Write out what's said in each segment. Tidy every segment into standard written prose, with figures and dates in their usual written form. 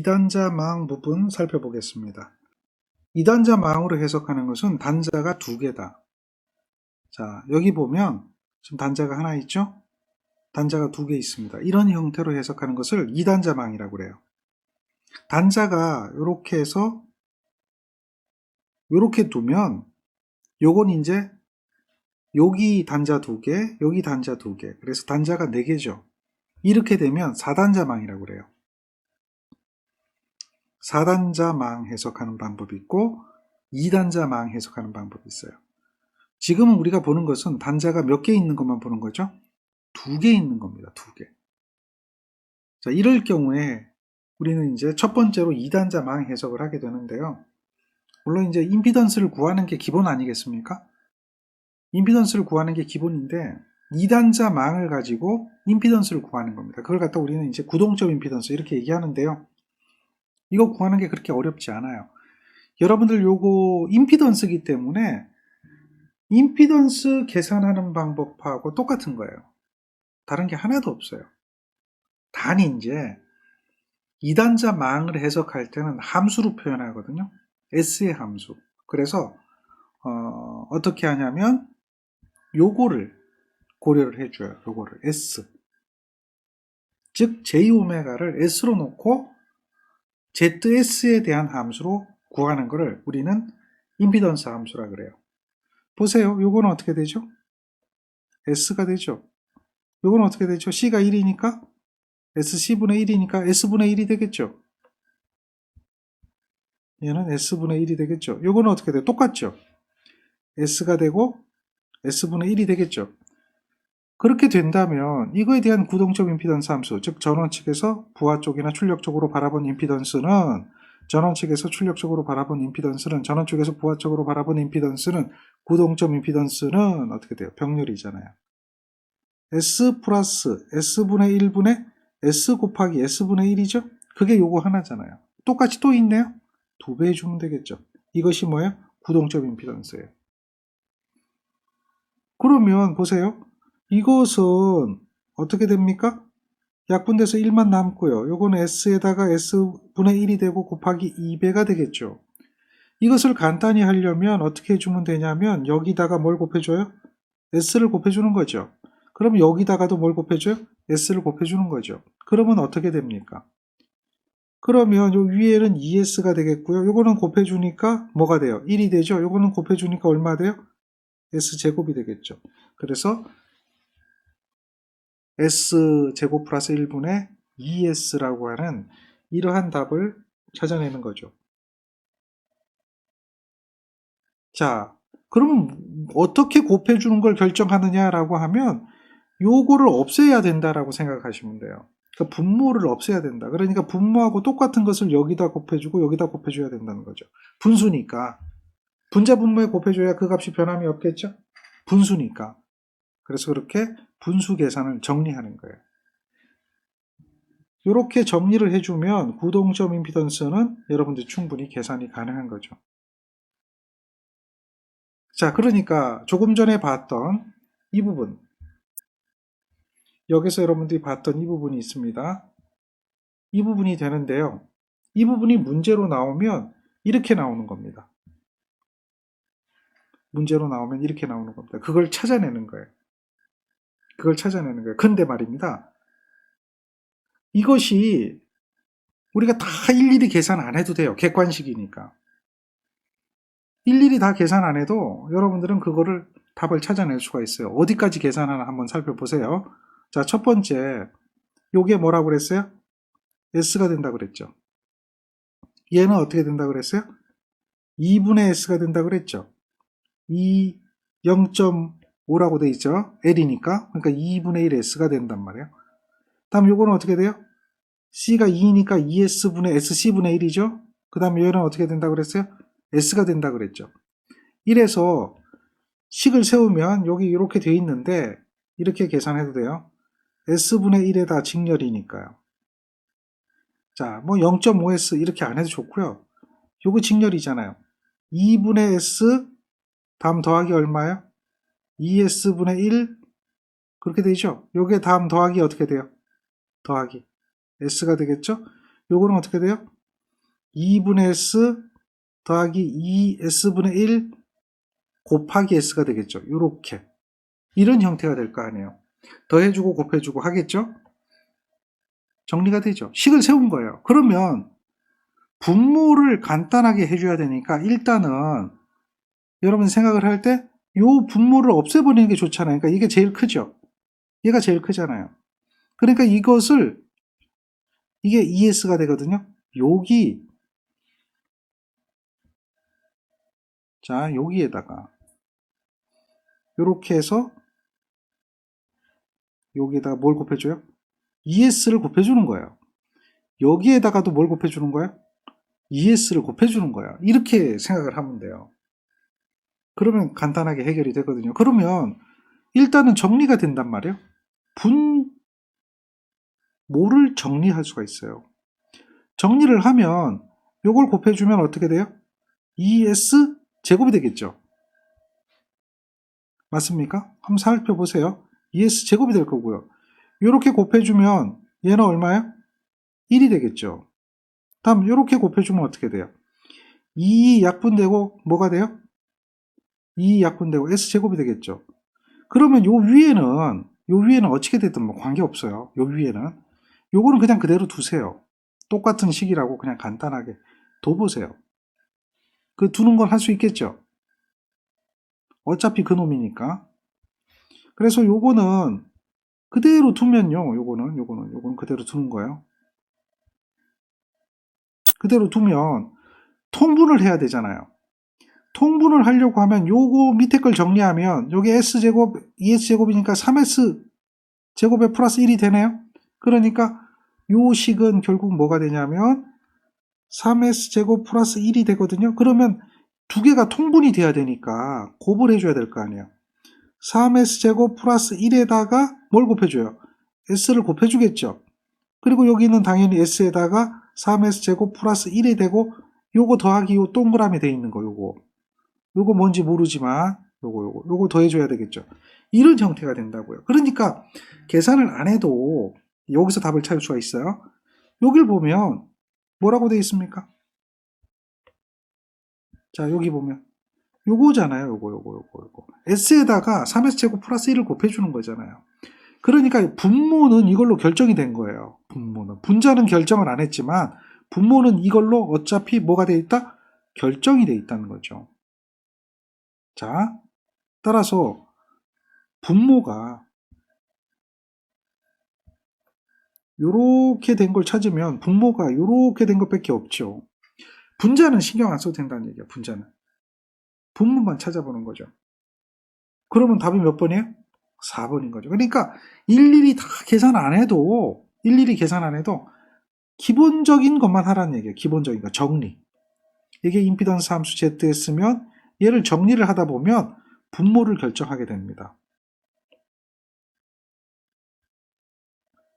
이단자망 부분 살펴보겠습니다. 이단자망으로 해석하는 것은 단자가 두 개다. 자, 여기 보면 지금 단자가 하나 있죠? 단자가 두 개 있습니다. 이런 형태로 해석하는 것을 이단자망이라고 그래요. 단자가 이렇게 해서 이렇게 두면 요건 이제 여기 단자 두 개, 여기 단자 두 개. 그래서 단자가 네 개죠. 이렇게 되면 사단자망이라고 그래요. 4단자망 해석하는 방법이 있고 2단자망 해석하는 방법이 있어요. 지금은 우리가 보는 것은 단자가 몇 개 있는 것만 보는 거죠. 두 개 있는 겁니다. 두 개. 자, 이럴 경우에 우리는 이제 첫 번째로 2단자망 해석을 하게 되는데요. 물론 이제 임피던스를 구하는 게 기본 아니겠습니까? 임피던스를 구하는 게 기본인데 2단자망을 가지고 임피던스를 구하는 겁니다. 그걸 갖다 우리는 이제 구동적 임피던스 이렇게 얘기하는데요. 이거 구하는 게 그렇게 어렵지 않아요. 여러분들 요거 임피던스이기 때문에 임피던스 계산하는 방법하고 똑같은 거예요. 다른 게 하나도 없어요. 단 이제 2단자망을 해석할 때는 함수로 표현하거든요. S의 함수. 그래서 어떻게 하냐면 요거를 고려를 해줘요. 요거를 S. 즉 J오메가를 S로 놓고 ZS에 대한 함수로 구하는 것을 우리는 임피던스 함수라 그래요. 보세요. 요거는 어떻게 되죠? S가 되죠. 요거는 어떻게 되죠? C가 1이니까 SC분의 1이니까 S분의 1이 되겠죠. 얘는 S분의 1이 되겠죠. 요거는 어떻게 돼요? 똑같죠. S가 되고 S분의 1이 되겠죠. 그렇게 된다면 이거에 대한 구동적 임피던스 함수, 즉 전원 측에서 부하 쪽이나 출력 쪽으로 바라본 임피던스는 전원 측에서 출력적으로 바라본 임피던스는 전원 쪽에서 부하 쪽으로 바라본 임피던스는 구동적 임피던스는 어떻게 돼요? 병렬이잖아요. S 플러스 S분의 1분의 S 곱하기 S분의 1이죠? 그게 요거 하나잖아요. 똑같이 또 있네요? 두 배 해주면 되겠죠. 이것이 뭐예요? 구동적 임피던스예요. 그러면 보세요. 이것은 어떻게 됩니까? 약분돼서 1만 남고요. 요거는 S에다가 S분의 1이 되고 곱하기 2배가 되겠죠. 이것을 간단히 하려면 어떻게 해주면 되냐면 여기다가 뭘 곱해줘요? S를 곱해주는 거죠. 그럼 여기다가도 뭘 곱해줘요? S를 곱해주는 거죠. 그러면 어떻게 됩니까? 그러면 요 위에는 2S가 되겠고요. 요거는 곱해주니까 뭐가 돼요? 1이 되죠. 요거는 곱해주니까 얼마 돼요? S제곱이 되겠죠. 그래서 S제곱 플러스 1분의 2S라고 하는 이러한 답을 찾아내는 거죠. 자, 그럼 어떻게 곱해주는 걸 결정하느냐라고 하면 요거를 없애야 된다라고 생각하시면 돼요. 그러니까 분모를 없애야 된다. 그러니까 분모하고 똑같은 것을 여기다 곱해주고 여기다 곱해줘야 된다는 거죠. 분수니까. 분자 분모에 곱해줘야 그 값이 변함이 없겠죠? 분수니까. 그래서 그렇게 분수 계산을 정리하는 거예요. 이렇게 정리를 해주면 구동적 임피던스는 여러분들 충분히 계산이 가능한 거죠. 자, 그러니까 조금 전에 봤던 이 부분, 여기서 여러분들이 봤던 이 부분이 있습니다. 이 부분이 되는데요. 이 부분이 문제로 나오면 이렇게 나오는 겁니다. 문제로 나오면 이렇게 나오는 겁니다. 그걸 찾아내는 거예요. 그걸 찾아내는 거예요. 근데 말입니다. 이것이 우리가 다 일일이 계산 안 해도 돼요. 객관식이니까. 일일이 다 계산 안 해도 여러분들은 그거를 답을 찾아낼 수가 있어요. 어디까지 계산하나 한번 살펴보세요. 자, 첫 번째, 요게 뭐라고 그랬어요? S가 된다 그랬죠. 얘는 어떻게 된다 그랬어요? 2분의 S가 된다 그랬죠. 0.5라고 돼 있죠. L이니까. 그러니까 2분의 1 S가 된단 말이에요. 다음 요거는 어떻게 돼요? C가 2니까 2S분의 SC분의 1이죠. 그 다음 얘는 어떻게 된다 그랬어요? S가 된다 그랬죠. 이래서 식을 세우면 여기 이렇게 돼 있는데 이렇게 계산해도 돼요. S분의 1에다 직렬이니까요. 자, 뭐 0.5S 이렇게 안 해도 좋고요. 요거 직렬이잖아요. 2분의 S 다음 더하기 얼마예요? 2S분의 1 그렇게 되죠. 요게 다음 더하기 어떻게 돼요? 더하기 S가 되겠죠? 요거는 어떻게 돼요? 2분의 S 더하기 2S분의 1 곱하기 S가 되겠죠. 이렇게. 이런 형태가 될 거 아니에요. 더해주고 곱해주고 하겠죠? 정리가 되죠. 식을 세운 거예요. 그러면 분모를 간단하게 해줘야 되니까 일단은 여러분 생각을 할 때 요 분모를 없애버리는 게 좋잖아요. 그러니까 이게 제일 크죠. 얘가 제일 크잖아요. 그러니까 이것을 이게 ES가 되거든요. 여기 자 여기에다가 이렇게 해서 여기에다가 뭘 곱해줘요? ES를 곱해주는 거예요. 여기에다가도 뭘 곱해주는 거예요? ES를 곱해주는 거야. 이렇게 생각을 하면 돼요. 그러면 간단하게 해결이 되거든요. 그러면 일단은 정리가 된단 말이에요. 분모를 정리할 수가 있어요. 정리를 하면 요걸 곱해주면 어떻게 돼요? ES 제곱이 되겠죠. 맞습니까? 한번 살펴보세요. ES 제곱이 될 거고요. 이렇게 곱해주면 얘는 얼마예요? 1이 되겠죠. 다음 이렇게 곱해주면 어떻게 돼요? 2 약분되고 뭐가 돼요? 2 약분되고 S제곱이 되겠죠. 그러면 요 위에는 어떻게 됐든 뭐 관계없어요. 요 위에는 요거는 그냥 그대로 두세요. 똑같은 식이라고 그냥 간단하게 둬보세요. 그 두는 건 할 수 있겠죠. 어차피 그놈이니까. 그래서 요거는 그대로 두면요. 요거는 그대로 두는 거예요. 그대로 두면 통분을 해야 되잖아요. 통분을 하려고 하면 요거 밑에 걸 정리하면 요게 S제곱, ES제곱이니까 3S제곱에 플러스 1이 되네요. 그러니까 요 식은 결국 뭐가 되냐면 3S제곱 플러스 1이 되거든요. 그러면 두 개가 통분이 돼야 되니까 곱을 해줘야 될 거 아니에요. 3S제곱 플러스 1에다가 뭘 곱해줘요? S를 곱해주겠죠. 그리고 여기는 당연히 S에다가 3S제곱 플러스 1이 되고 요거 더하기 요 동그라미 돼 있는 거 요거 뭔지 모르지만 요거 더해줘야 되겠죠. 이런 형태가 된다고요. 그러니까 계산을 안 해도 여기서 답을 찾을 수가 있어요. 여길 보면 뭐라고 되어 있습니까? 자 여기 보면 요거잖아요. 요거 S에다가 3S제곱 플러스 1을 곱해주는 거잖아요. 그러니까 분모는 이걸로 결정이 된 거예요. 분모는. 분자는 결정을 안 했지만 분모는 이걸로 어차피 뭐가 돼 있다? 결정이 돼 있다는 거죠. 자, 따라서 분모가 요렇게 된 걸 찾으면 분모가 요렇게 된 것밖에 없죠. 분자는 신경 안 써도 된다는 얘기야. 분자는. 분모만 찾아보는 거죠. 그러면 답이 몇 번이에요? 4번인 거죠. 그러니까 일일이 계산 안 해도 기본적인 것만 하라는 얘기예요. 기본적인 거 정리. 이게 임피던스 함수 Z였으면 얘를 정리를 하다 보면 분모를 결정하게 됩니다.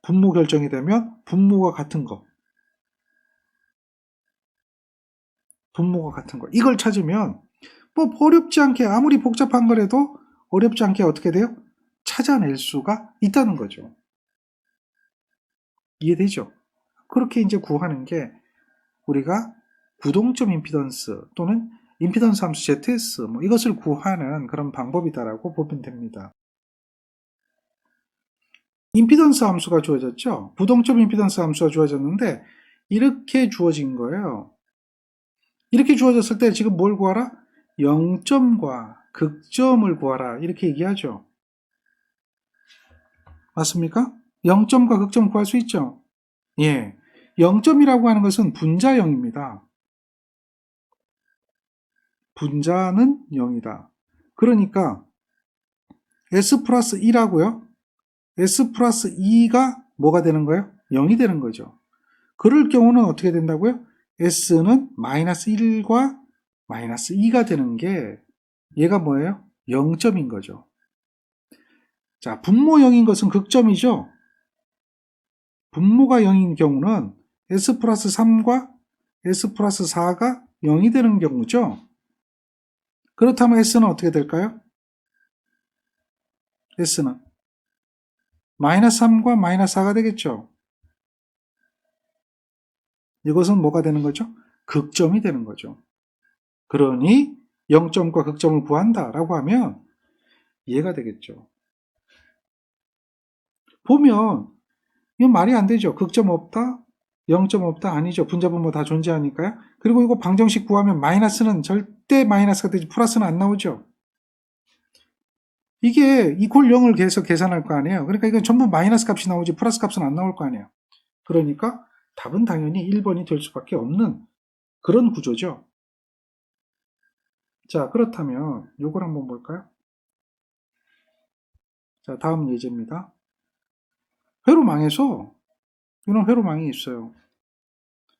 분모 결정이 되면 분모가 같은 거 이걸 찾으면 뭐 어렵지 않게 아무리 복잡한 거라도 어렵지 않게 어떻게 돼요? 찾아낼 수가 있다는 거죠. 이해되죠? 그렇게 이제 구하는 게 우리가 구동점 임피던스 또는 임피던스 함수 ZS 뭐 이것을 구하는 그런 방법이다라고 보면 됩니다. 임피던스 함수가 주어졌죠? 부동점 임피던스 함수가 주어졌는데 이렇게 주어진 거예요. 이렇게 주어졌을 때 지금 뭘 구하라? 0점과 극점을 구하라 이렇게 얘기하죠. 맞습니까? 0점과 극점 구할 수 있죠? 예. 0점이라고 하는 것은 분자형입니다. 분자는 0이다. 그러니까 S 플러스 2라고요? S 플러스 2가 뭐가 되는 거예요? 0이 되는 거죠. 그럴 경우는 어떻게 된다고요? S는 마이너스 1과 마이너스 2가 되는 게 얘가 뭐예요? 0점인 거죠. 자, 분모 0인 것은 극점이죠. 분모가 0인 경우는 S 플러스 3과 S 플러스 4가 0이 되는 경우죠. 그렇다면 S는 어떻게 될까요? S는 마이너스 3과 마이너스 4가 되겠죠. 이것은 뭐가 되는 거죠? 극점이 되는 거죠. 그러니 0점과 극점을 구한다라고 하면 이해가 되겠죠. 보면 이건 말이 안 되죠. 극점 없다? 0점 없다? 아니죠. 분자분모 다 존재하니까요. 그리고 이거 방정식 구하면 마이너스는 절대 마이너스가 되지 플러스는 안 나오죠. 이게 이퀄 0을 계산할 거 아니에요. 그러니까 이건 전부 마이너스 값이 나오지 플러스 값은 안 나올 거 아니에요. 그러니까 답은 당연히 1번이 될 수밖에 없는 그런 구조죠. 자, 그렇다면 요걸 한번 볼까요? 자, 다음 예제입니다. 회로망에서 이런 회로망이 있어요.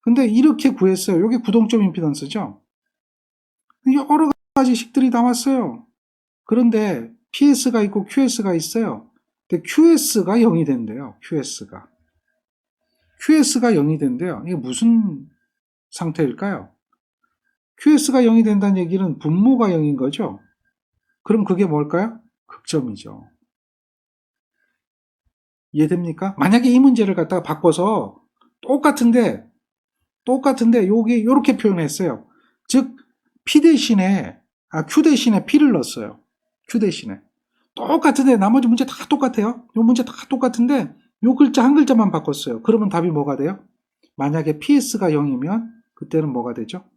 근데 이렇게 구했어요. 이게 구동점 임피던스죠. 여러 가지 식들이 남았어요. 그런데 PS가 있고 QS가 있어요. 근데 QS가 0이 된대요. QS가 0이 된대요. 이게 무슨 상태일까요? QS가 0이 된다는 얘기는 분모가 0인 거죠. 그럼 그게 뭘까요? 극점이죠. 이해됩니까? 만약에 이 문제를 갖다가 바꿔서 똑같은데 요게 요렇게 표현했어요. 즉 P 대신에 Q 대신에 P를 넣었어요. Q 대신에 똑같은데 나머지 문제 다 똑같아요. 요 문제 다 똑같은데 요 글자 한 글자만 바꿨어요. 그러면 답이 뭐가 돼요? 만약에 PS가 0이면 그때는 뭐가 되죠?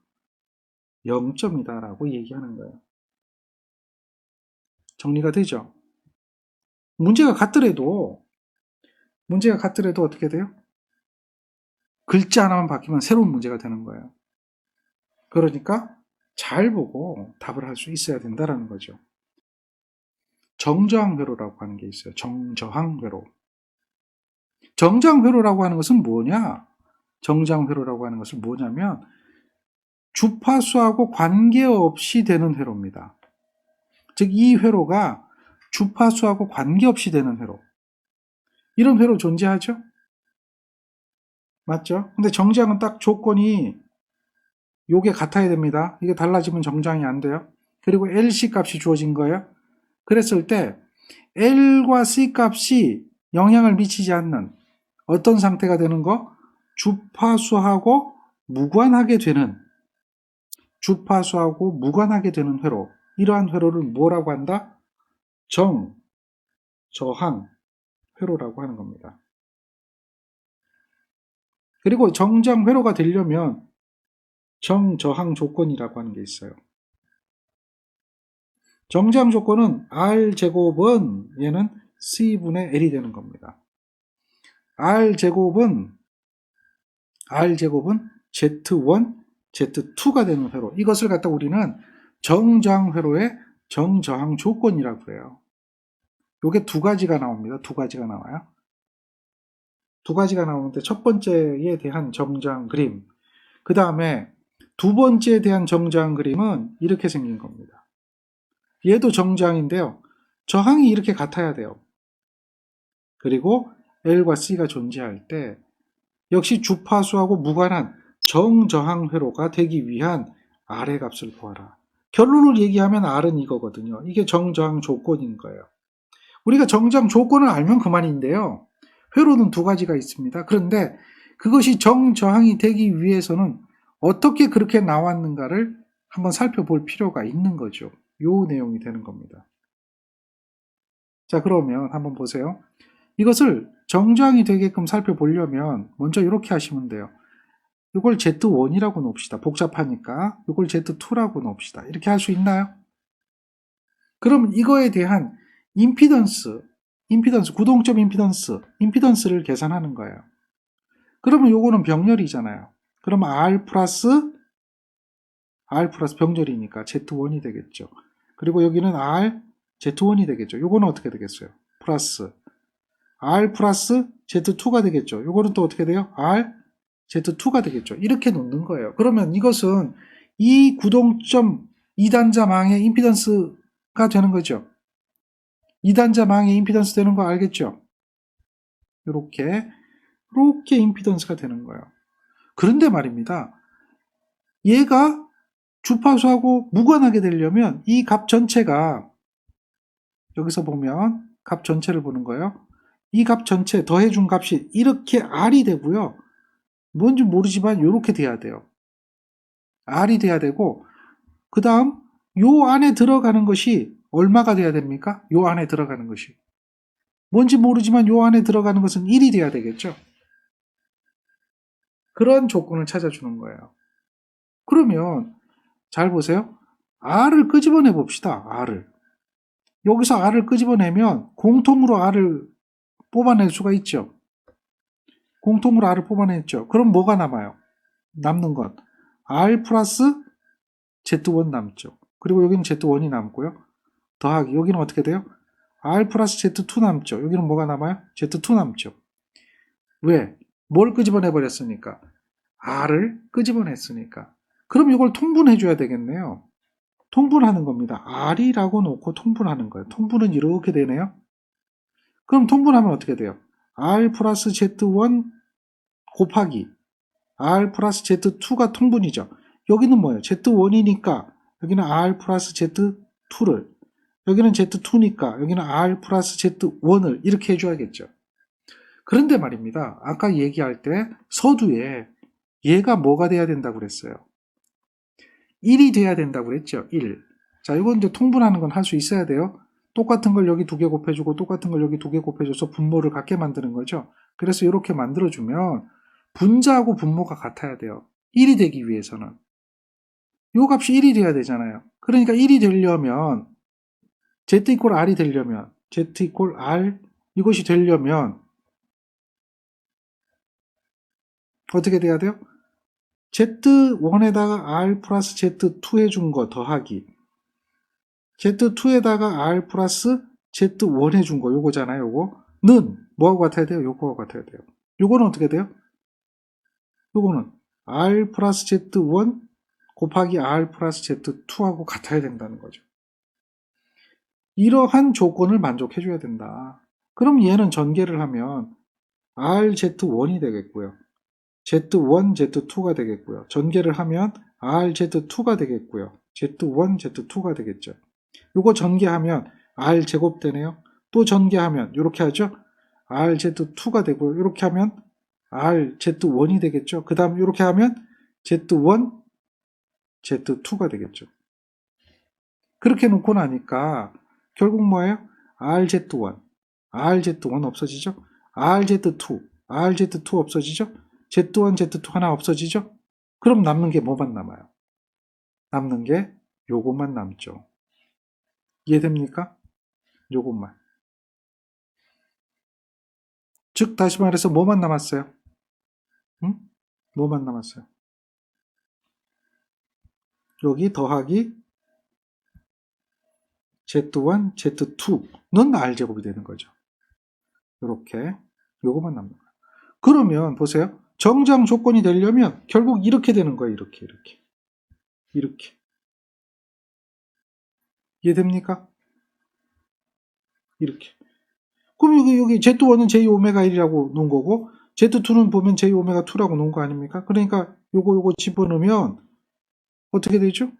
0점이다 라고 얘기하는 거예요. 정리가 되죠? 문제가 같더라도 어떻게 돼요? 글자 하나만 바뀌면 새로운 문제가 되는 거예요. 그러니까 잘 보고 답을 할 수 있어야 된다는 거죠. 정저항회로라고 하는 게 있어요. 정저항회로. 정저항회로라고 하는 것은 뭐냐? 정저항회로라고 하는 것은 뭐냐면 주파수하고 관계없이 되는 회로입니다. 즉 이 회로가 주파수하고 관계없이 되는 회로. 이런 회로 존재하죠? 맞죠? 근데 정저항은 딱 조건이 요게 같아야 됩니다. 이게 달라지면 정저항이 안 돼요. 그리고 LC 값이 주어진 거예요. 그랬을 때 L과 C 값이 영향을 미치지 않는 어떤 상태가 되는 거? 주파수하고 무관하게 되는 회로. 이러한 회로를 뭐라고 한다? 저항 회로라고 하는 겁니다. 그리고 정저항 회로가 되려면 정저항 조건이라고 하는 게 있어요. 정저항 조건은 R제곱은 얘는 C분의 L이 되는 겁니다. R제곱은 Z1, Z2가 되는 회로. 이것을 갖다 우리는 정저항 회로의 정저항 조건이라고 해요. 요게 두 가지가 나옵니다. 두 가지가 나와요. 두 가지가 나오는데 첫 번째에 대한 정저항 그림, 그 다음에 두 번째에 대한 정저항 그림은 이렇게 생긴 겁니다. 얘도 정저항인데요. 저항이 이렇게 같아야 돼요. 그리고 L과 C가 존재할 때 역시 주파수하고 무관한 정저항 회로가 되기 위한 R의 값을 구하라. 결론을 얘기하면 R은 이거거든요. 이게 정저항 조건인 거예요. 우리가 정저항 조건을 알면 그만인데요. 회로는 두 가지가 있습니다. 그런데 그것이 정저항이 되기 위해서는 어떻게 그렇게 나왔는가를 한번 살펴볼 필요가 있는 거죠. 요 내용이 되는 겁니다. 자, 그러면 한번 보세요. 이것을 정저항이 되게끔 살펴보려면 먼저 이렇게 하시면 돼요. 이걸 Z1이라고 놓읍시다. 복잡하니까 이걸 Z2라고 놓읍시다. 이렇게 할 수 있나요? 그럼 이거에 대한 임피던스, 구동점 임피던스를 계산하는 거예요. 그러면 요거는 병렬이잖아요. 그러면 R 플러스 병렬이니까 Z1이 되겠죠. 그리고 여기는 R, Z1이 되겠죠. 요거는 어떻게 되겠어요? 플러스 R 플러스 Z2가 되겠죠. 요거는 또 어떻게 돼요? R, Z2가 되겠죠. 이렇게 놓는 거예요. 그러면 이것은 이 구동점 2단자망의 임피던스가 되는 거죠. 2단자망의 임피던스 되는 거 알겠죠? 이렇게 임피던스가 되는 거예요. 그런데 말입니다. 얘가 주파수하고 무관하게 되려면 이 값 전체가, 여기서 보면 값 전체를 보는 거예요. 이 값 전체 더해준 값이 이렇게 R이 되고요. 뭔지 모르지만 이렇게 돼야 돼요. R이 돼야 되고, 그 다음 요 안에 들어가는 것이 얼마가 돼야 됩니까? 요 안에 들어가는 것이. 뭔지 모르지만 요 안에 들어가는 것은 1이 돼야 되겠죠. 그런 조건을 찾아주는 거예요. 그러면 잘 보세요. R을 끄집어내 봅시다. R을. 여기서 R을 끄집어내면 공통으로 R을 뽑아낼 수가 있죠. 공통으로 R을 뽑아냈죠. 그럼 뭐가 남아요? 남는 건 R 플러스 Z1 남죠. 그리고 여기는 Z1이 남고요. 더하기 여기는 어떻게 돼요? R 플러스 Z2 남죠. 여기는 뭐가 남아요? Z2 남죠. 왜? 뭘 끄집어내버렸으니까? R을 끄집어냈으니까. 그럼 이걸 통분해줘야 되겠네요. 통분하는 겁니다. R이라고 놓고 통분하는 거예요. 통분은 이렇게 되네요. 그럼 통분하면 어떻게 돼요? R 플러스 Z1 곱하기 R 플러스 Z2가 통분이죠. 여기는 뭐예요? Z1이니까 여기는 R 플러스 Z2를, 여기는 Z2니까 여기는 R 플러스 Z1을 이렇게 해줘야겠죠. 그런데 말입니다. 아까 얘기할 때 서두에 얘가 뭐가 돼야 된다고 그랬어요? 1이 돼야 된다고 그랬죠. 1. 자, 이건 이제 통분하는 건 할 수 있어야 돼요. 똑같은 걸 여기 2개 곱해주고 똑같은 걸 여기 2개 곱해줘서 분모를 같게 만드는 거죠. 그래서 이렇게 만들어주면 분자하고 분모가 같아야 돼요. 1이 되기 위해서는. 요 값이 1이 돼야 되잖아요. 그러니까 1이 되려면 Z 이퀄 R이 되려면 Z 이퀄 R 이것이 되려면 어떻게 돼야 돼요? Z1에다가 R 플러스 Z2 해준 거 더하기 Z2에다가 R 플러스 Z1 해준 거 요거잖아요. 요거는 뭐하고 같아야 돼요? 요거하고 같아야 돼요. 요거는 어떻게 돼요? 요거는 R 플러스 Z1 곱하기 R 플러스 Z2하고 같아야 된다는 거죠. 이러한 조건을 만족해줘야 된다. 그럼 얘는 전개를 하면 RZ1이 되겠고요. Z1, Z2가 되겠고요. 전개를 하면 RZ2가 되겠고요. Z1, Z2가 되겠죠. 이거 전개하면 R 제곱 되네요. 또 전개하면 이렇게 하죠. RZ2가 되고요. 이렇게 하면 RZ1이 되겠죠. 그 다음 이렇게 하면 Z1, Z2가 되겠죠. 그렇게 놓고 나니까 결국 뭐예요? RZ1, RZ1 없어지죠. RZ2, RZ2 없어지죠. Z1, Z2 하나 없어지죠. 그럼 남는 게 뭐만 남아요? 남는 게 요것만 남죠. 이해됩니까? 요것만. 즉 다시 말해서 뭐만 남았어요? 응? 뭐만 남았어요? 여기 더하기 Z1, Z2는 R제곱이 되는 거죠. 이렇게 요것만 남는 거예요. 그러면 보세요. 정장 조건이 되려면 결국 이렇게 되는 거예요. 이렇게. 이해됩니까? 이렇게. 그럼 여기 Z1은 J-1이라고 놓은 거고 Z2는 보면 J-2라고 놓은 거 아닙니까? 그러니까 요거 집어넣으면 어떻게 되죠?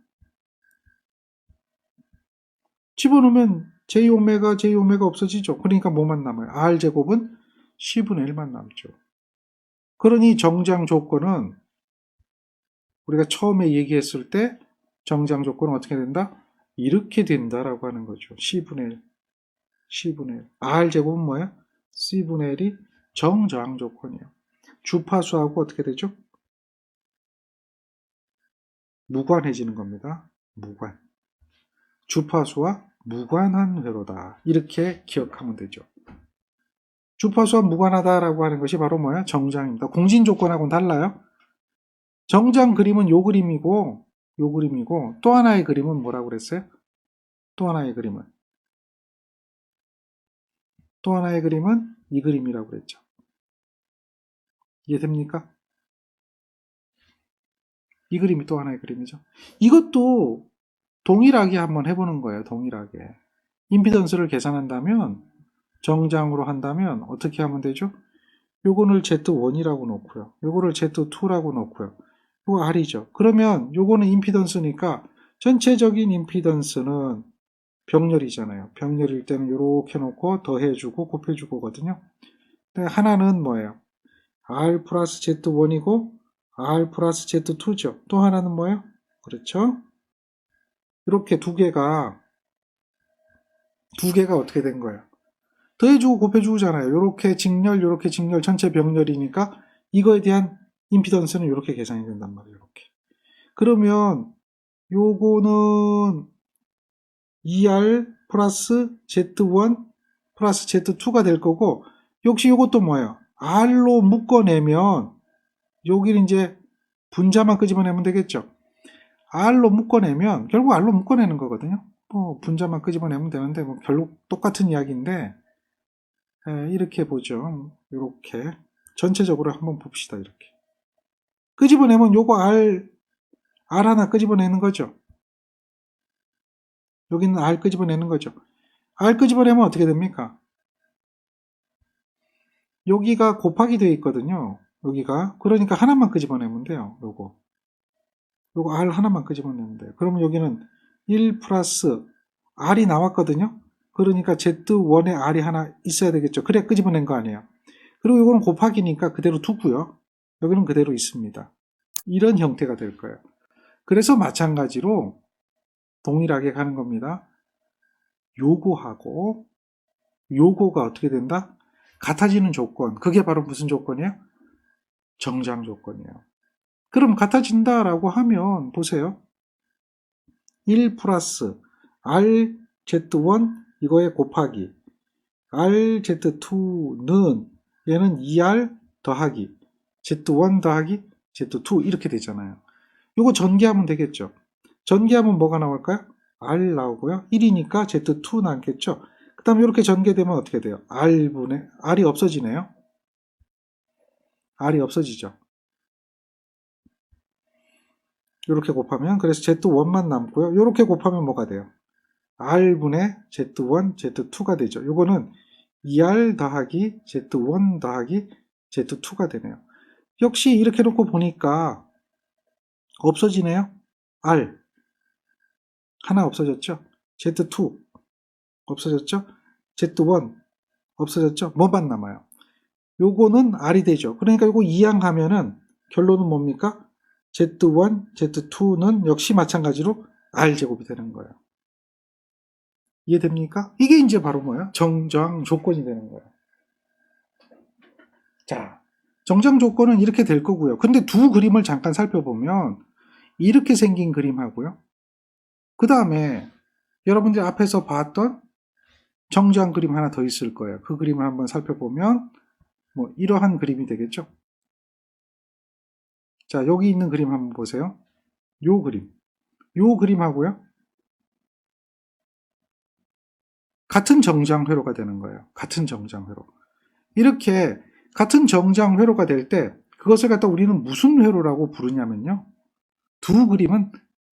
집어넣으면 J-J가 없어지죠. 그러니까 뭐만 남아요? R제곱은 10분의 1만 남죠. 그러니 정장 조건은 우리가 처음에 얘기했을 때 정장 조건은 어떻게 된다? 이렇게 된다라고 하는 거죠. C분의 1. C분의 1. R제곱은 뭐야? C분의 1이 정저항 조건이에요. 주파수하고 어떻게 되죠? 무관해지는 겁니다. 무관. 주파수와 무관한 회로다. 이렇게 기억하면 되죠. 주파수와 무관하다라고 하는 것이 바로 뭐야? 정장입니다. 공진 조건하고는 달라요. 정장 그림은 요 그림이고 또 하나의 그림은 뭐라고 그랬어요? 또 하나의 그림은 이 그림이라고 그랬죠. 이해됩니까? 이 그림이 또 하나의 그림이죠. 이것도 동일하게 한번 해보는 거예요. 동일하게. 임피던스를 계산한다면 정장으로 한다면 어떻게 하면 되죠? 요거를 Z1이라고 놓고요. 요거를 Z2라고 놓고요. 요거 R이죠. 그러면 요거는 임피던스니까 전체적인 임피던스는 병렬이잖아요. 병렬일 때는 이렇게 놓고 더해주고 곱해주고거든요. 근데 하나는 뭐예요? R 플러스 Z1이고 R 플러스 Z2죠. 또 하나는 뭐예요? 그렇죠? 이렇게 두 개가 어떻게 된 거예요? 더해주고 곱해주고잖아요. 이렇게 직렬, 이렇게 직렬, 전체 병렬이니까 이거에 대한 임피던스는 이렇게 계산이 된단 말이에요. 이렇게. 그러면 요거는 ER 플러스 Z1 플러스 Z2가 될 거고, 역시 요것도 뭐예요? R로 묶어내면 여기는 이제 분자만 끄집어내면 되겠죠. R로 묶어내면 결국 R로 묶어내는 거거든요. 분자만 끄집어내면 되는데 뭐 결국 똑같은 이야기인데, 이렇게 보죠. 이렇게 전체적으로 한번 봅시다. 이렇게 끄집어내면 요거 R 하나 끄집어내는 거죠. 여기는 R 끄집어내는 거죠. R 끄집어내면 어떻게 됩니까? 여기가 곱하기 되어 있거든요. 여기가. 그러니까 하나만 끄집어내면 돼요. 요거 R 하나만 끄집어내면 돼요. 그러면 여기는 1 플러스 R이 나왔거든요. 그러니까 Z1에 R이 하나 있어야 되겠죠. 그래 끄집어낸 거 아니에요. 그리고 이거는 곱하기니까 그대로 두고요. 여기는 그대로 있습니다. 이런 형태가 될 거예요. 그래서 마찬가지로 동일하게 가는 겁니다. 요거하고 요거가 어떻게 된다? 같아지는 조건. 그게 바로 무슨 조건이에요? 정장 조건이에요. 그럼 같아진다라고 하면 보세요. 1 플러스 RZ1 이거에 곱하기 RZ2는 얘는 2R 더하기 Z1 더하기 Z2 이렇게 되잖아요. 이거 전개하면 되겠죠. 전개하면 뭐가 나올까요? R 나오고요. 1이니까 Z2 남겠죠. 그 다음에 이렇게 전개되면 어떻게 돼요? R이 없어지네요. R이 없어지죠. 이렇게 곱하면 그래서 Z1만 남고요. 이렇게 곱하면 뭐가 돼요? R분의 Z1, Z2가 되죠. 이거는 2R 더하기 Z1 더하기 Z2가 되네요. 역시 이렇게 놓고 보니까 없어지네요. R 하나 없어졌죠. Z2 없어졌죠. Z1 없어졌죠. 뭐만 남아요? 요거는 R이 되죠. 그러니까 요거 이항하면은 결론은 뭡니까? Z1, Z2는 역시 마찬가지로 R제곱이 되는 거예요. 이해됩니까? 이게 이제 바로 뭐예요? 정장 조건이 되는 거예요. 자, 정장 조건은 이렇게 될 거고요. 근데 두 그림을 잠깐 살펴보면 이렇게 생긴 그림하고요. 그 다음에 여러분들 앞에서 봤던 정장 그림 하나 더 있을 거예요. 그 그림을 한번 살펴보면 뭐 이러한 그림이 되겠죠. 자, 여기 있는 그림 한번 보세요. 요 그림하고요. 같은 정장회로가 되는 거예요. 같은 정장회로. 이렇게 같은 정장회로가 될 때 그것을 갖다 우리는 무슨 회로라고 부르냐면요. 두 그림은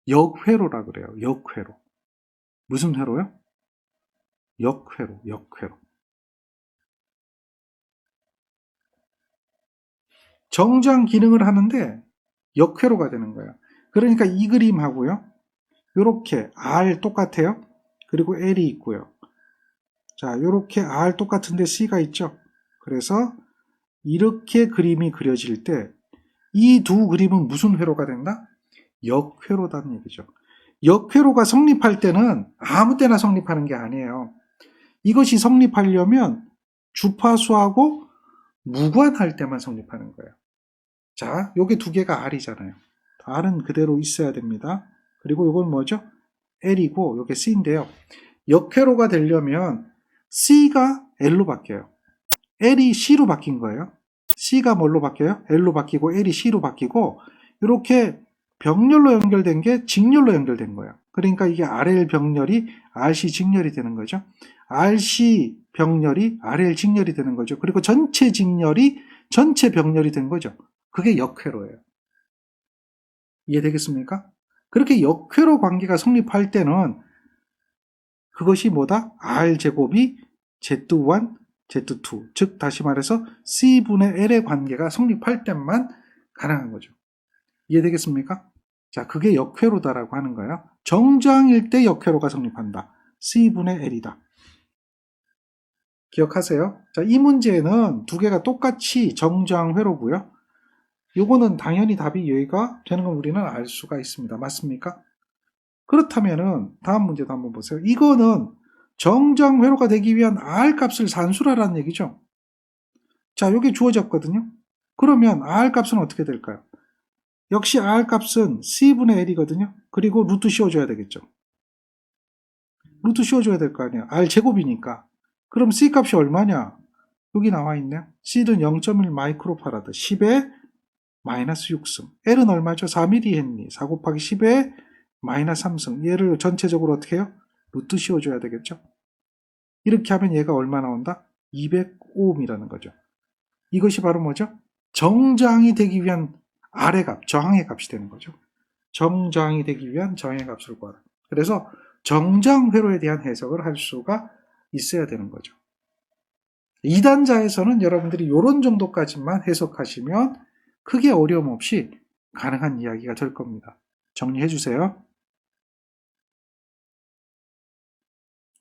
역회로라 그래요. 역회로. 무슨 회로요? 역회로. 정장 기능을 하는데 역회로가 되는 거예요. 그러니까 이 그림하고요. 이렇게 R 똑같아요. 그리고 L이 있고요. 자, 이렇게 R 똑같은데 C가 있죠. 그래서 이렇게 그림이 그려질 때 이 두 그림은 무슨 회로가 된다? 역회로다는 얘기죠. 역회로가 성립할 때는 아무 때나 성립하는 게 아니에요. 이것이 성립하려면 주파수하고 무관할 때만 성립하는 거예요. 자, 요게 두 개가 R이잖아요. R은 그대로 있어야 됩니다. 그리고 이건 뭐죠? L이고 요게 C인데요. 역회로가 되려면 C가 L로 바뀌어요. L이 C로 바뀐 거예요. C가 뭘로 바뀌어요? L로 바뀌고 L이 C로 바뀌고 이렇게 병렬로 연결된 게 직렬로 연결된 거예요. 그러니까 이게 RL 병렬이 RC 직렬이 되는 거죠. RC 병렬이 RL 직렬이 되는 거죠. 그리고 전체 직렬이 전체 병렬이 된 거죠. 그게 역회로예요. 이해되겠습니까? 그렇게 역회로 관계가 성립할 때는 그것이 뭐다? R제곱이 Z1, Z2. 즉 다시 말해서 C분의 L의 관계가 성립할 때만 가능한 거죠. 이해되겠습니까? 자, 그게 역회로다라고 하는 거예요. 정장일 때 역회로가 성립한다. C분의 L이다. 기억하세요? 자, 이 문제는 두 개가 똑같이 정장회로고요. 요거는 당연히 답이 여기가 되는 걸 우리는 알 수가 있습니다. 맞습니까? 그렇다면은 다음 문제도 한번 보세요. 이거는 정정회로가 되기 위한 R 값을 산수라라는 얘기죠. 자, 요게 주어졌거든요. 그러면 R 값은 어떻게 될까요? 역시 R 값은 C분의 L이거든요. 그리고 루트 씌워줘야 되겠죠. 루트 씌워줘야 될 거 아니에요. R 제곱이니까. 그럼 C 값이 얼마냐? 여기 나와 있네요. C는 0.1 마이크로파라드, 10에 마이너스 6승. L은 얼마죠? 4mm 했니? 4 곱하기 10에 마이너스 3승. 얘를 전체적으로 어떻게 해요? 루트 씌워줘야 되겠죠. 이렇게 하면 얘가 얼마 나온다? 205ohm이라는 거죠. 이것이 바로 뭐죠? 정저항이 되기 위한 R의 값, 저항의 값이 되는 거죠. 정저항이 되기 위한 저항의 값을 구하라. 그래서 정저항 회로에 대한 해석을 할 수가 있어야 되는 거죠. 2단자에서는 여러분들이 이런 정도까지만 해석하시면 크게 어려움 없이 가능한 이야기가 될 겁니다. 정리해 주세요.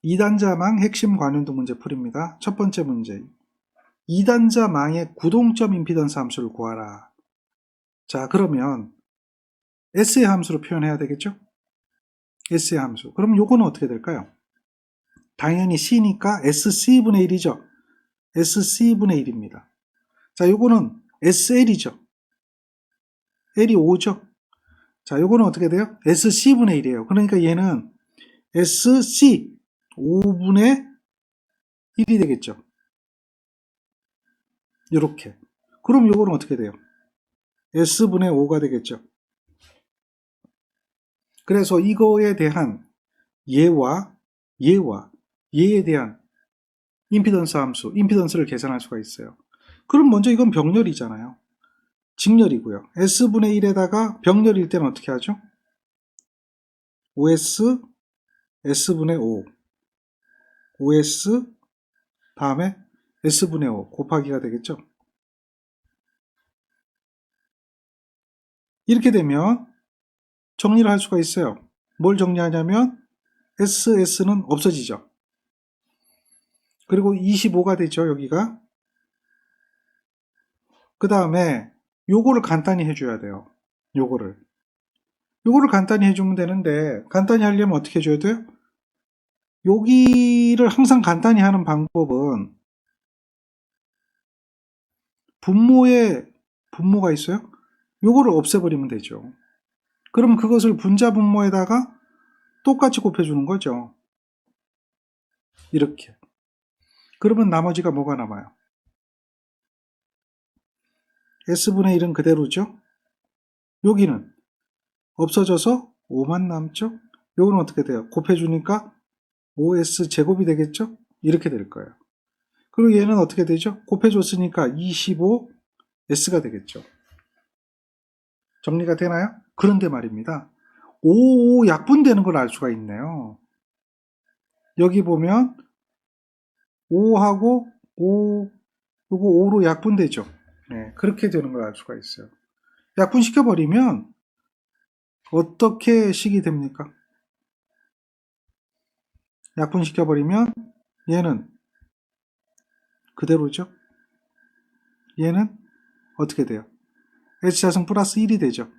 2단자망 핵심 관연도 문제 풀입니다. 첫 번째 문제. 2단자망의 구동점 임피던스 함수를 구하라. 자, 그러면 S의 함수로 표현해야 되겠죠? S의 함수. 그럼 요거는 어떻게 될까요? 당연히 C니까 SC분의 1이죠. SC분의 1입니다. 자, 요거는 SL이죠. L이 5죠. 자, 요거는 어떻게 돼요? SC분의 1이에요. 그러니까 얘는 SC 5분의 1이 되겠죠. 이렇게. 그럼 요거는 어떻게 돼요? S분의 5가 되겠죠. 그래서 이거에 대한 얘에 대한 임피던스 함수, 임피던스를 계산할 수가 있어요. 그럼 먼저 이건 병렬이잖아요. 직렬이고요. S분의 1에다가 병렬일 때는 어떻게 하죠? OS, S분의 5, OS, 다음에 S분의 5 곱하기가 되겠죠. 이렇게 되면 정리를 할 수가 있어요. 뭘 정리하냐면 SS는 없어지죠. 그리고 25가 되죠, 여기가. 그 다음에 요거를 간단히 해줘야 돼요. 요거를 간단히 해주면 되는데, 간단히 하려면 어떻게 해줘야 돼요? 여기를 항상 간단히 하는 방법은 분모가 있어요? 요거를 없애버리면 되죠. 그럼 그것을 분자 분모에다가 똑같이 곱해주는 거죠. 이렇게. 그러면 나머지가 뭐가 남아요? S분의 1은 그대로죠. 여기는 없어져서 5만 남죠. 요거는 어떻게 돼요? 곱해주니까 5S 제곱이 되겠죠? 이렇게 될 거예요. 그리고 얘는 어떻게 되죠? 곱해줬으니까 25S가 되겠죠. 정리가 되나요? 그런데 말입니다. 5 약분되는 걸 알 수가 있네요. 여기 보면 5하고 5, 요거 5로 약분되죠. 네, 그렇게 되는 걸 알 수가 있어요. 약분시켜버리면 어떻게 식이 됩니까? 약분시켜버리면 얘는 그대로죠. 얘는 어떻게 돼요? H자승 플러스 1이 되죠.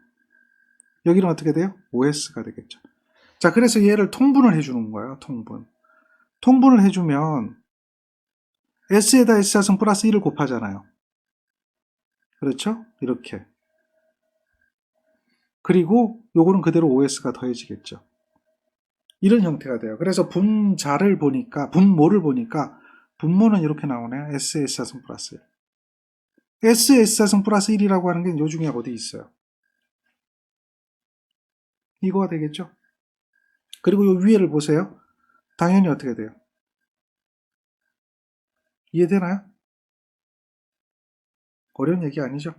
여기는 어떻게 돼요? OS가 되겠죠. 자, 그래서 얘를 통분을 해주는 거예요. 통분을 해주면 S에다 S자승 플러스 1을 곱하잖아요. 그렇죠? 이렇게. 그리고 요거는 그대로 OS가 더해지겠죠. 이런 형태가 돼요. 그래서 분모를 보니까 분모는 이렇게 나오네요. S, S자승 플러스 1. S, S자승 플러스 1이라고 하는 게 요 중에 어디 있어요? 이거가 되겠죠? 그리고 요 위에를 보세요. 당연히 어떻게 돼요? 이해되나요? 어려운 얘기 아니죠?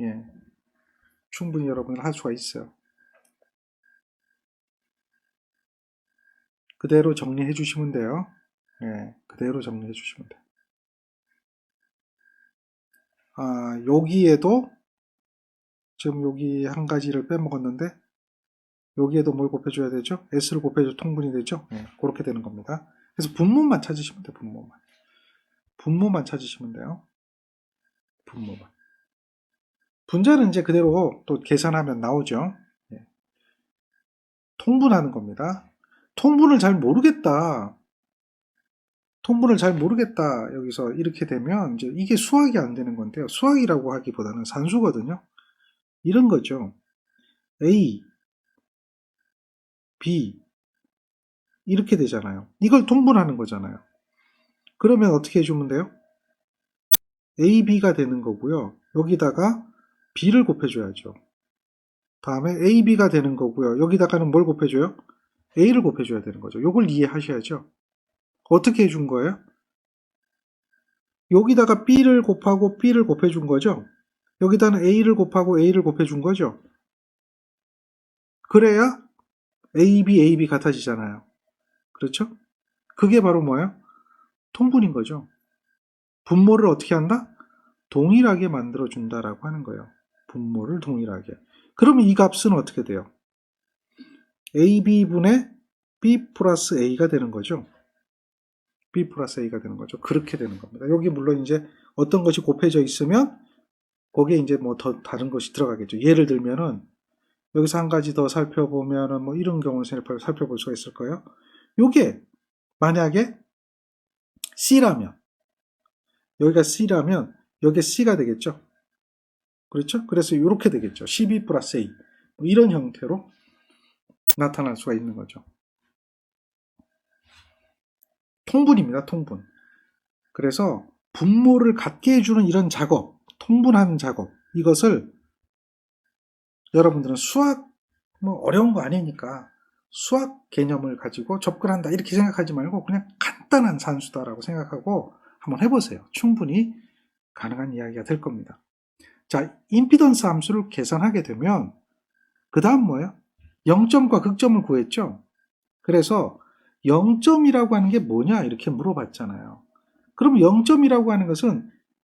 예. 충분히 여러분들 할 수가 있어요. 그대로 정리해 주시면 돼요. 예, 그대로 정리해 주시면 돼요. 여기에도 지금 여기 한 가지를 빼먹었는데 여기에도 뭘 곱해줘야 되죠? S를 곱해줘 통분이 되죠? 예, 그렇게 되는 겁니다. 그래서 분모만 찾으시면 돼요. 분모만 찾으시면 돼요. 분자는 이제 그대로 또 계산하면 나오죠. 예. 통분하는 겁니다. 통분을 잘 모르겠다. 통분을 잘 모르겠다. 여기서 이렇게 되면 이제 이게 수학이 안 되는 건데요. 수학이라고 하기보다는 산수거든요. 이런 거죠. A, B 이렇게 되잖아요. 이걸 통분하는 거잖아요. 그러면 어떻게 해주면 돼요? A, B가 되는 거고요. 여기다가 B를 곱해줘야죠. 다음에 A, B가 되는 거고요. 여기다가는 뭘 곱해줘요? A를 곱해줘야 되는 거죠. 이걸 이해하셔야죠. 어떻게 해준 거예요? 여기다가 B를 곱하고 B를 곱해준 거죠. 여기다는 A를 곱하고 A를 곱해준 거죠. 그래야 AB, AB 같아지잖아요. 그렇죠? 그게 바로 뭐예요? 통분인 거죠. 분모를 어떻게 한다? 동일하게 만들어준다라고 하는 거예요. 분모를 동일하게. 그러면 이 값은 어떻게 돼요? AB분의 B 플러스 A가 되는 거죠. B 플러스 A가 되는 거죠. 그렇게 되는 겁니다. 여기 물론 이제 어떤 것이 곱해져 있으면 거기에 이제 뭐 더 다른 것이 들어가겠죠. 예를 들면은 여기서 한 가지 더 살펴보면은 뭐 이런 경우를 살펴볼 수가 있을 거예요. 요게 만약에 C라면 여기가 C라면 여기에 C가 되겠죠. 그렇죠? 그래서 이렇게 되겠죠. CB 플러스 A 뭐 이런 형태로 나타날 수가 있는 거죠. 통분입니다. 통분. 그래서 분모를 같게 해주는 이런 작업, 통분하는 작업, 이것을 여러분들은 수학 뭐 어려운 거 아니니까 수학 개념을 가지고 접근한다 이렇게 생각하지 말고 그냥 간단한 산수다라고 생각하고 한번 해보세요. 충분히 가능한 이야기가 될 겁니다. 자, 임피던스 함수를 계산하게 되면 그 다음 뭐예요? 0점과 극점을 구했죠. 그래서 0점이라고 하는 게 뭐냐 이렇게 물어봤잖아요. 그럼 0점이라고 하는 것은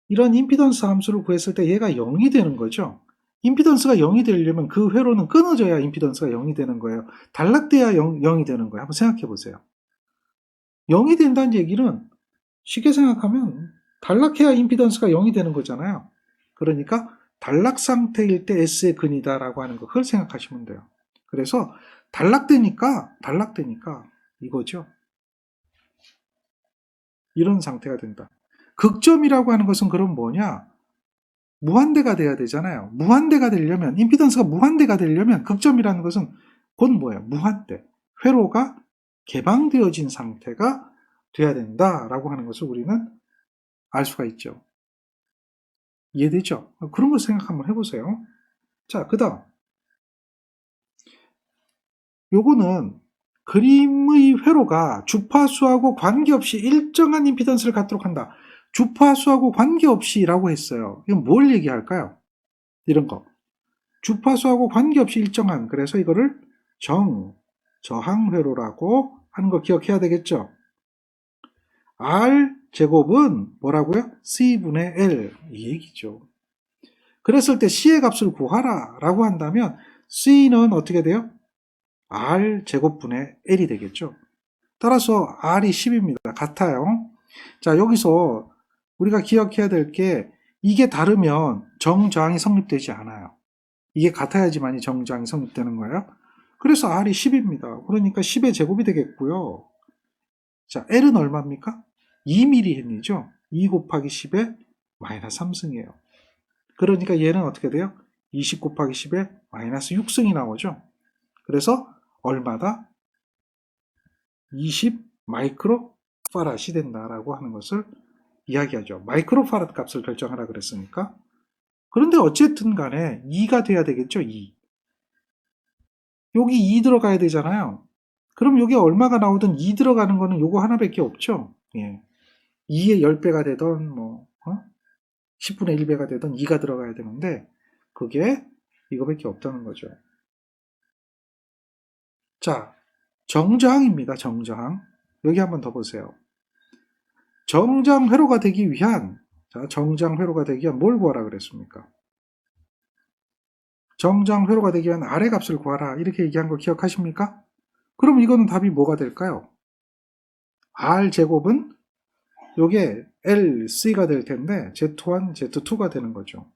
이런 임피던스 함수를 구했을 때 얘가 0이 되는 거죠. 임피던스가 0이 되려면 그 회로는 끊어져야 임피던스가 0이 되는 거예요. 단락돼야 0이 되는 거예요. 한번 생각해 보세요. 0이 된다는 얘기는 쉽게 생각하면 단락해야 임피던스가 0이 되는 거잖아요. 그러니까 단락 상태일 때 S의 근이다라고 하는 거 그걸 생각하시면 돼요. 그래서 단락되니까 이거죠. 이런 상태가 된다. 극점이라고 하는 것은 그럼 뭐냐? 무한대가 돼야 되잖아요. 무한대가 되려면 임피던스가 무한대가 되려면 극점이라는 것은 곧 뭐예요? 무한대. 회로가 개방되어진 상태가 돼야 된다라고 하는 것을 우리는 알 수가 있죠. 이해되죠? 그런 걸 생각 한번 해보세요. 자, 그 다음 요거는 그림의 회로가 주파수하고 관계없이 일정한 임피던스를 갖도록 한다. 주파수하고 관계없이라고 했어요. 이건 뭘 얘기할까요? 이런 거. 주파수하고 관계없이 일정한, 그래서 이거를 저항회로라고 하는 거 기억해야 되겠죠? R 제곱은 뭐라고요? C분의 L 이 얘기죠. 그랬을 때 C의 값을 구하라 라고 한다면 C는 어떻게 돼요? R 제곱분의 L이 되겠죠. 따라서 R이 10입니다. 같아요. 자, 여기서 우리가 기억해야 될 게 이게 다르면 정저항이 성립되지 않아요. 이게 같아야지만이 정저항이 성립되는 거예요. 그래서 R이 10입니다. 그러니까 10의 제곱이 되겠고요. 자, L은 얼마입니까? 2mH죠. 2 곱하기 10의 마이너스 3승이에요. 그러니까 얘는 어떻게 돼요? 20 곱하기 10의 마이너스 6승이 나오죠. 그래서 얼마다? 20 마이크로 파rad이 된다라고 하는 것을 이야기하죠. 마이크로 파라드 값을 결정하라 그랬으니까. 그런데 어쨌든 간에 2가 돼야 되겠죠. 2. 여기 2 들어가야 되잖아요. 그럼 여기 얼마가 나오든 2 들어가는 거는 요거 하나밖에 없죠. 예. 2의 10배가 되던 뭐 10분의 1배가 되던 2가 들어가야 되는데 그게 이거밖에 없다는 거죠. 자, 정저항입니다. 정저항. 여기 한번 더 보세요. 정장 회로가 되기 위한, 자, 정장 회로가 되기 위한 뭘 구하라 그랬습니까? 정장 회로가 되기 위한 아래 값을 구하라 이렇게 얘기한 거 기억하십니까? 그럼 이거는 답이 뭐가 될까요? R 제곱은 요게 LC가 될 텐데 Z1, Z2가 되는 거죠.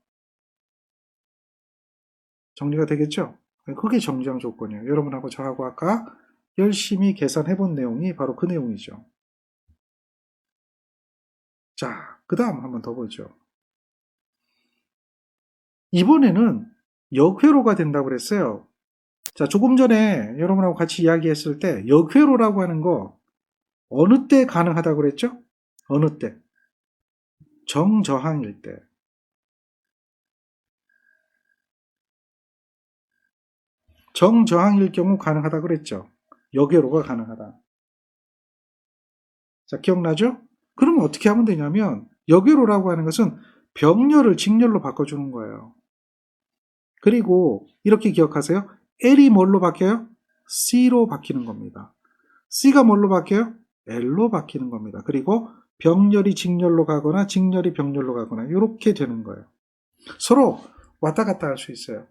정리가 되겠죠? 그게 정장 조건이에요. 여러분하고 저하고 아까 열심히 계산해 본 내용이 바로 그 내용이죠. 자, 그 다음 한번 더 보죠. 이번에는 역회로가 된다고 그랬어요. 자, 조금 전에 여러분하고 같이 이야기했을 때 역회로라고 하는 거 어느 때 가능하다고 그랬죠? 어느 때? 정저항일 때. 정저항일 경우 가능하다고 그랬죠? 역회로가 가능하다. 자, 기억나죠? 그러면 어떻게 하면 되냐면 역회로라고 하는 것은 병렬을 직렬로 바꿔주는 거예요. 그리고 이렇게 기억하세요. L이 뭘로 바뀌어요? C로 바뀌는 겁니다. C가 뭘로 바뀌어요? L로 바뀌는 겁니다. 그리고 병렬이 직렬로 가거나 직렬이 병렬로 가거나 이렇게 되는 거예요. 서로 왔다 갔다 할 수 있어요.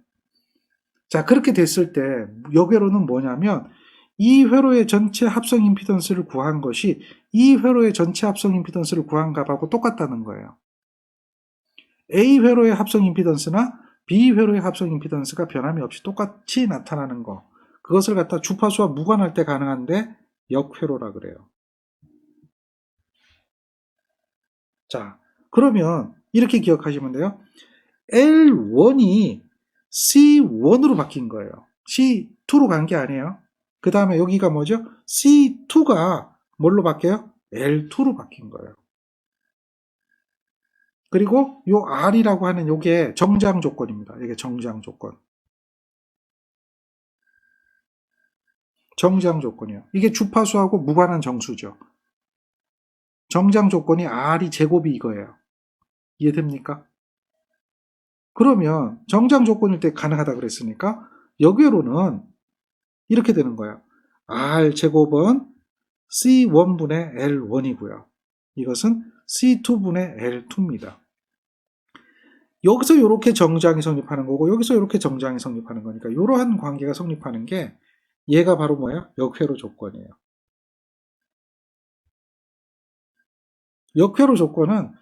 자, 그렇게 됐을 때 역회로는 뭐냐면 이 회로의 전체 합성 임피던스를 구한 것이 이 회로의 전체 합성 임피던스를 구한 값하고 똑같다는 거예요. A 회로의 합성 임피던스나 B 회로의 합성 임피던스가 변함이 없이 똑같이 나타나는 거. 그것을 갖다 주파수와 무관할 때 가능한데 역회로라 그래요. 자, 그러면 이렇게 기억하시면 돼요. L1이 C1으로 바뀐 거예요. C2로 간 게 아니에요. 그 다음에 여기가 뭐죠? C2가 뭘로 바뀌어요? L2로 바뀐 거예요. 그리고 요 R이라고 하는 요게 정장 조건입니다. 이게 정장 조건. 정장 조건이요. 이게 주파수하고 무관한 정수죠. 정장 조건이 R이 제곱이 이거예요. 이해됩니까? 그러면 정장 조건일 때 가능하다 그랬으니까 역외로는 이렇게 되는 거예요. R 제곱은 C1분의 L1이고요. 이것은 C2분의 L2입니다. 여기서 이렇게 정장이 성립하는 거고 여기서 이렇게 정장이 성립하는 거니까 이러한 관계가 성립하는 게 얘가 바로 뭐야? 역회로 조건이에요. 역회로 조건은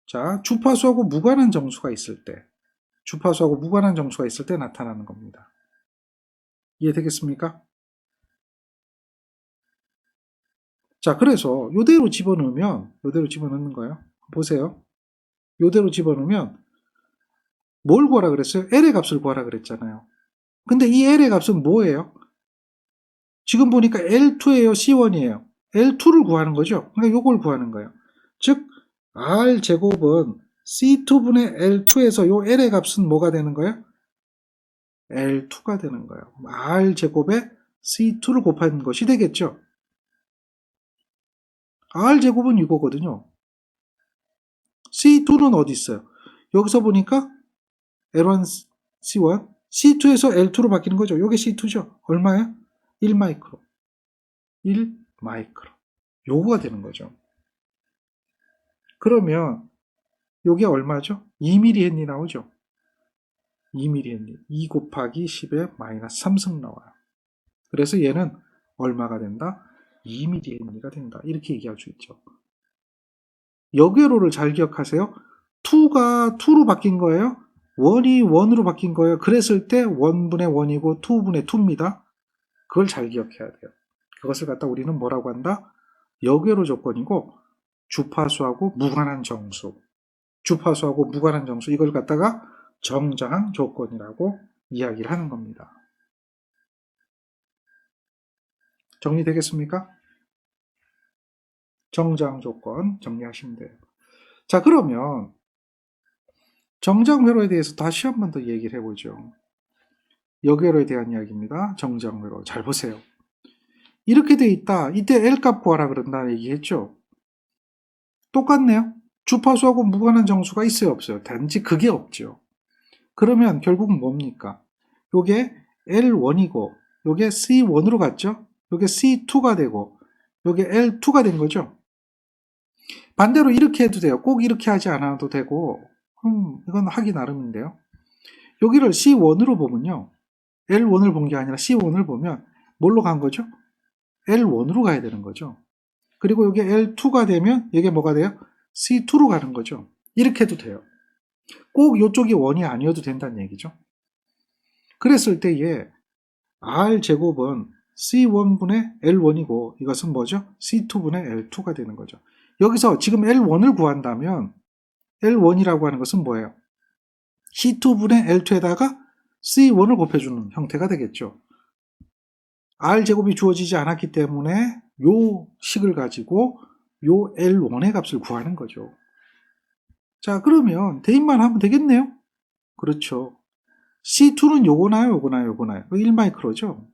자, 주파수하고 무관한 정수가 있을 때 주파수하고 무관한 정수가 있을 때 나타나는 겁니다. 이해되겠습니까? 자, 그래서 요대로 집어넣는 거예요. 보세요. 요대로 집어넣으면 뭘 구하라 그랬어요? L의 값을 구하라 그랬잖아요. 근데 이 L의 값은 뭐예요? 지금 보니까 L2예요, C1이에요. L2를 구하는 거죠. 그러니까 요걸 구하는 거예요. 즉 R 제곱은 C2분의 L2에서 요 L의 값은 뭐가 되는 거예요? L2가 되는 거예요. R 제곱에 C2를 곱하는 것이 되겠죠. R 제곱은 이거거든요. C2는 어디 있어요? 여기서 보니까 L1, C1, C2에서 L2로 바뀌는 거죠. 요게 C2죠. 얼마예요? 1마이크로. 1마이크로. 요거가 되는 거죠. 그러면 요게 얼마죠? 2mH 나오죠. 2mH. 2 곱하기 10의 마이너스 3승 나와요. 그래서 얘는 얼마가 된다? 2mH가 된다. 이렇게 얘기할 수 있죠. 역외로를 잘 기억하세요. 2가 2로 바뀐 거예요. 1이 1으로 바뀐 거예요. 그랬을 때 1분의 1이고 2분의 2입니다. 그걸 잘 기억해야 돼요. 그것을 갖다 우리는 뭐라고 한다? 역외로 조건이고 주파수하고 무관한 정수. 주파수하고 무관한 정수 이걸 갖다가 정장 조건이라고 이야기를 하는 겁니다. 정리되겠습니까? 정장 조건 정리하시면 돼요. 자, 그러면 정장회로에 대해서 다시 한 번 더 얘기를 해보죠. 역회로에 대한 이야기입니다. 정장회로. 잘 보세요. 이렇게 돼 있다. 이때 L값 구하라 그런다는 얘기했죠. 똑같네요. 주파수하고 무관한 정수가 있어요, 없어요? 단지 그게 없죠. 그러면 결국은 뭡니까? 요게 L1이고 요게 C1으로 갔죠? 요게 C2가 되고 요게 L2가 된 거죠. 반대로 이렇게 해도 돼요. 꼭 이렇게 하지 않아도 되고 이건 하기 나름인데요. 여기를 C1으로 보면요. L1을 본 게 아니라 C1을 보면 뭘로 간 거죠? L1으로 가야 되는 거죠. 그리고 이게 L2가 되면 이게 뭐가 돼요? C2로 가는 거죠. 이렇게 해도 돼요. 꼭 이쪽이 1이 아니어도 된다는 얘기죠. 그랬을 때에 R제곱은 C1분의 L1이고 이것은 뭐죠? C2분의 L2가 되는 거죠. 여기서 지금 L1을 구한다면 L1이라고 하는 것은 뭐예요? C2분의 L2에다가 C1을 곱해주는 형태가 되겠죠. R제곱이 주어지지 않았기 때문에 요 식을 가지고 요 L1의 값을 구하는 거죠. 자, 그러면 대입만 하면 되겠네요? 그렇죠. C2는 요거나요, 요거나요, 요거나요? 1마이크로죠?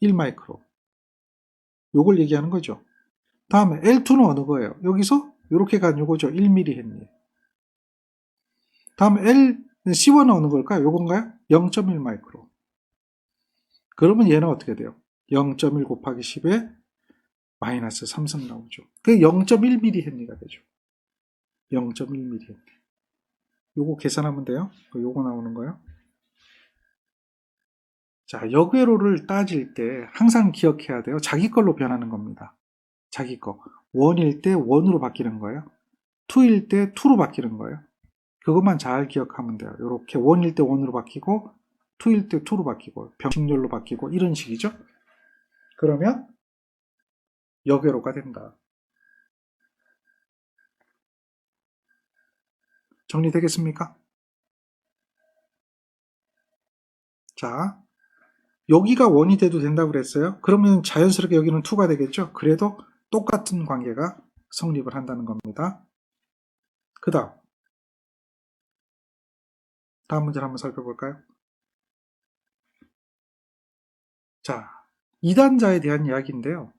1마이크로. 요걸 얘기하는 거죠. 다음에 L2는 어느 거예요? 여기서 요렇게 간 요거죠. 1mm 했니. 다음에 C1은 어느 걸까요? 요건가요? 0.1 마이크로. 그러면 얘는 어떻게 돼요? 0.1 곱하기 10에 마이너스 3승 나오죠. 그게 0.1mm 헨리가 되죠. 0.1mm 헨리. 요거 계산하면 돼요. 요거 나오는 거예요. 자, 역회로를 따질 때 항상 기억해야 돼요. 자기 걸로 변하는 겁니다. 자기 거. 1일 때 1으로 바뀌는 거예요. 2일 때 2로 바뀌는 거예요. 그것만 잘 기억하면 돼요. 이렇게 1일 때 1으로 바뀌고 2일 때 2로 바뀌고 병식률로 바뀌고 이런 식이죠. 그러면 역회로가 된다. 정리되겠습니까? 자, 여기가 1이 돼도 된다고 그랬어요. 그러면 자연스럽게 여기는 2가 되겠죠. 그래도 똑같은 관계가 성립을 한다는 겁니다. 그 다음 문제를 한번 살펴볼까요? 자, 2단자에 대한 이야기인데요.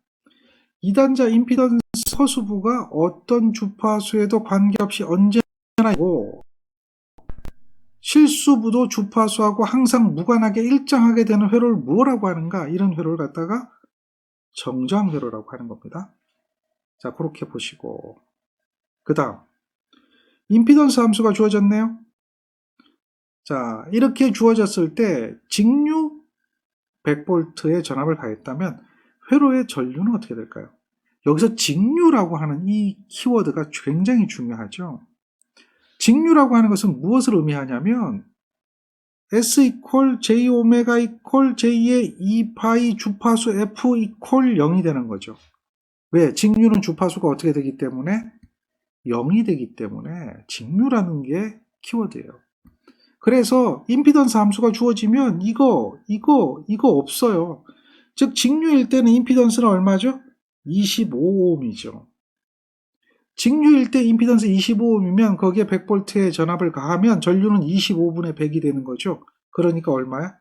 2단자 임피던스 허수부가 어떤 주파수에도 관계없이 언제나 있고 실수부도 주파수하고 항상 무관하게 일정하게 되는 회로를 뭐라고 하는가? 이런 회로를 갖다가 정정회로라고 하는 겁니다. 자, 그렇게 보시고 그 다음 임피던스 함수가 주어졌네요. 자, 이렇게 주어졌을 때 직류 100V의 전압을 가했다면 회로의 전류는 어떻게 될까요? 여기서 직류라고 하는 이 키워드가 굉장히 중요하죠. 직류라고 하는 것은 무엇을 의미하냐면 S 이퀄 J 오메가 이퀄 J의 2파이 주파수 F 이퀄 0이 되는 거죠. 왜? 직류는 주파수가 어떻게 되기 때문에 0이 되기 때문에 직류라는 게 키워드예요. 그래서 임피던스 함수가 주어지면 이거 없어요. 즉 직류일 때는 임피던스는 얼마죠? 25ohm이죠. 직류일 때 임피던스 25ohm이면 거기에 100V의 전압을 가하면 전류는 25분의 100이 되는 거죠. 그러니까 얼마야?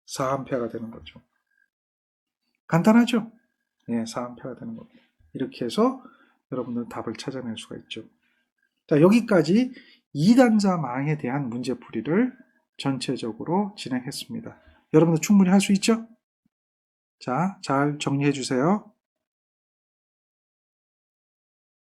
4A가 되는 거죠. 간단하죠? 네, 4A가 되는 겁니다. 이렇게 해서 여러분들 답을 찾아낼 수가 있죠. 자, 여기까지 2단자 망에 대한 문제풀이를 전체적으로 진행했습니다. 여러분들 충분히 할 수 있죠? 자, 잘 정리해 주세요.